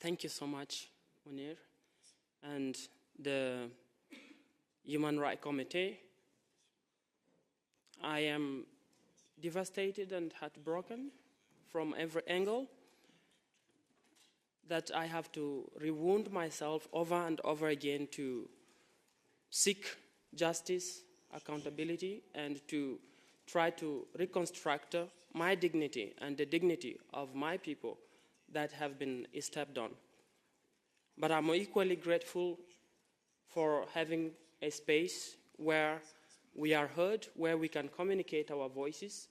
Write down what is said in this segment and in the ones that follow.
Thank you so much, Munir, and the Human Rights Committee. I am devastated and heartbroken from every angle that I have to rewound myself over and over again to seek justice, accountability, and to try to reconstruct my dignity and the dignity of my people that have been stepped on. But I'm equally grateful for having a space where we are heard, where we can communicate our voices,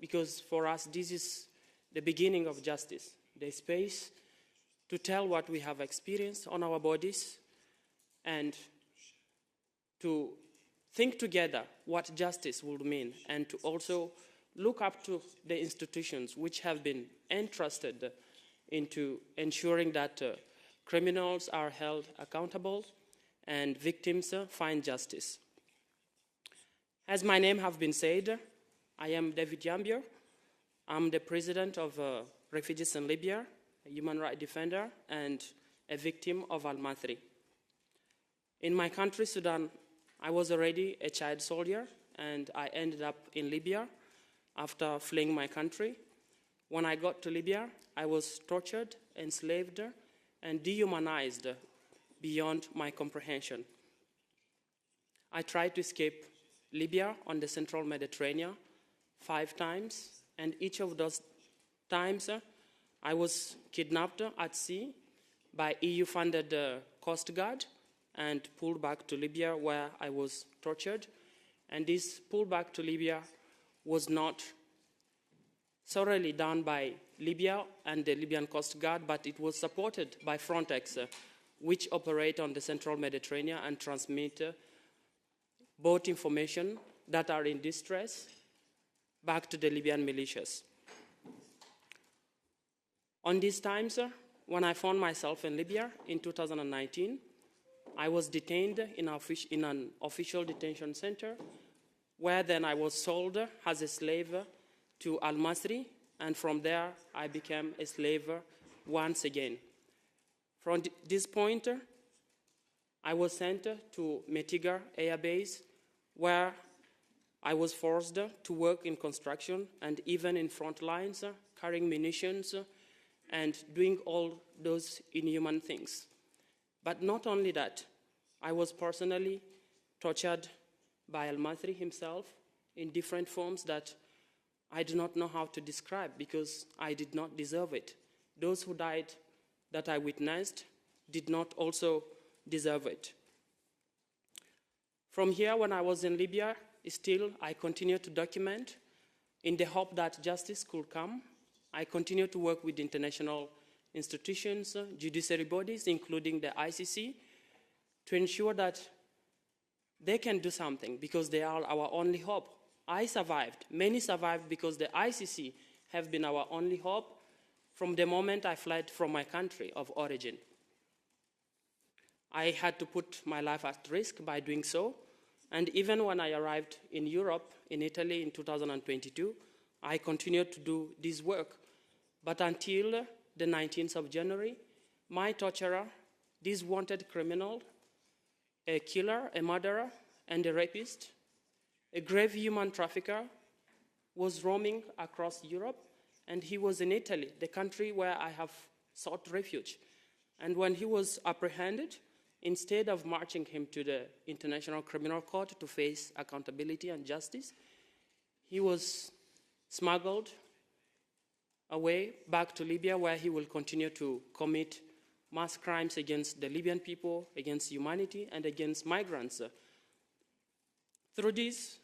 because for us this is the beginning of justice, the space to tell what we have experienced on our bodies and to think together what justice would mean, and to also look up to the institutions which have been entrusted into ensuring that criminals are held accountable and victims find justice. As my name has been said, I am David Yambo. I'm the president of Refugees in Libya, a human rights defender, and a victim of Al-Masri. In my country, Sudan, I was already a child soldier, and I ended up in Libya after fleeing my country. When I got to Libya, I was tortured, enslaved, and dehumanized beyond my comprehension. I tried to escape Libya on the central Mediterranean 5 times, and each of those times I was kidnapped at sea by EU-funded Coast Guard and pulled back to Libya, where I was tortured. And this pull back to Libya was not thoroughly done by Libya and the Libyan Coast Guard, but it was supported by Frontex, which operate on the central Mediterranean and transmit boat information that are in distress back to the Libyan militias. On these times, when I found myself in Libya in 2019, I was detained in an official detention center, where then I was sold as a slave to Al-Masri, and from there I became a slave once again. From this point, I was sent to Metiga Air Base, where I was forced to work in construction and even in front lines, carrying munitions and doing all those inhuman things. But not only that, I was personally tortured by Al-Masri himself in different forms that I do not know how to describe, because I did not deserve it. Those who died that I witnessed did not also deserve it. From here, when I was in Libya, still I continued to document in the hope that justice could come. I continued to work with international institutions, judiciary bodies, including the ICC, to ensure that they can do something, because they are our only hope. I survived. Many survived because the ICC have been our only hope from the moment I fled from my country of origin. I had to put my life at risk by doing so, and even when I arrived in Europe, in Italy in 2022, I continued to do this work. But until the 19th of January, my torturer, this wanted criminal, a killer, a murderer, and a rapist, a grave human trafficker, was roaming across Europe, and he was in Italy, the country where I have sought refuge. And when he was apprehended, instead of marching him to the International Criminal Court to face accountability and justice, he was smuggled away back to Libya, where he will continue to commit mass crimes against the Libyan people, against humanity, and against migrants. Through this,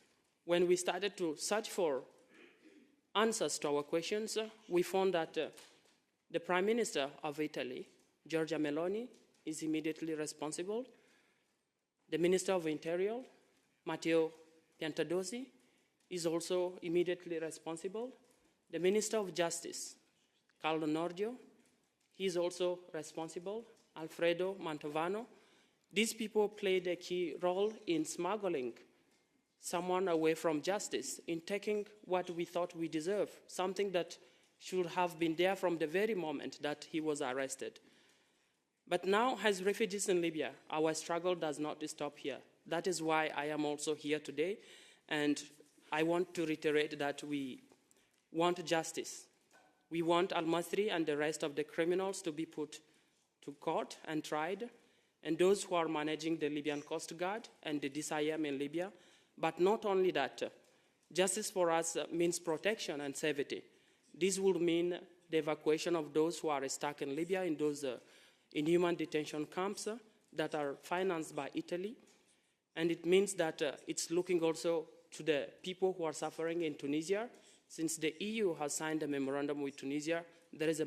when we started to search for answers to our questions, we found that the Prime Minister of Italy, Giorgia Meloni, is immediately responsible. The Minister of Interior, Matteo Piantadosi, is also immediately responsible. The Minister of Justice, Carlo Nordio, he is also responsible. Alfredo Mantovano. These people played a key role in smuggling someone away from justice, in taking what we thought we deserve, something that should have been there from the very moment that he was arrested. But now, as refugees in Libya, our struggle does not stop here. That is why I am also here today, and I want to reiterate that we want justice. We want al-Masri and the rest of the criminals to be put to court and tried, and those who are managing the Libyan Coast Guard and the DSIM in Libya. But not only that, justice for us means protection and safety. This would mean the evacuation of those who are stuck in Libya in those inhuman detention camps that are financed by Italy. And it means that it's looking also to the people who are suffering in Tunisia. Since the EU has signed a memorandum with Tunisia, there is a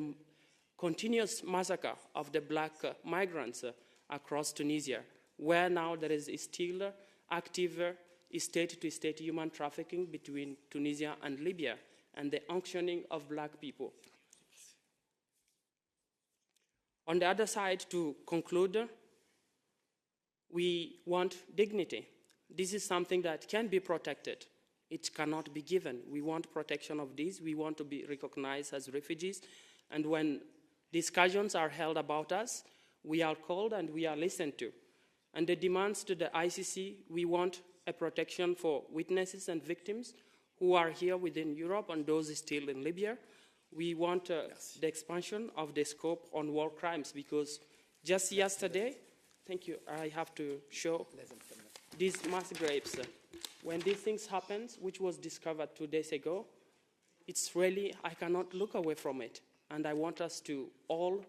continuous massacre of the black migrants across Tunisia, where now there is still active state-to-state human trafficking between Tunisia and Libya, and the auctioning of black people. On the other side, to conclude, we want dignity. This is something that can be protected. It cannot be given. We want protection of this. We want to be recognized as refugees. And when discussions are held about us, we are called and we are listened to. And the demands to the ICC, we want a protection for witnesses and victims who are here within Europe and those still in Libya. We want the expansion of the scope on war crimes, because just yesterday, thank you, I have to show these mass graves. When these things happen, which was discovered 2 days ago, it's really, I cannot look away from it. And I want us to all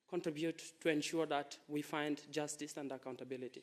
contribute to ensure that we find justice and accountability.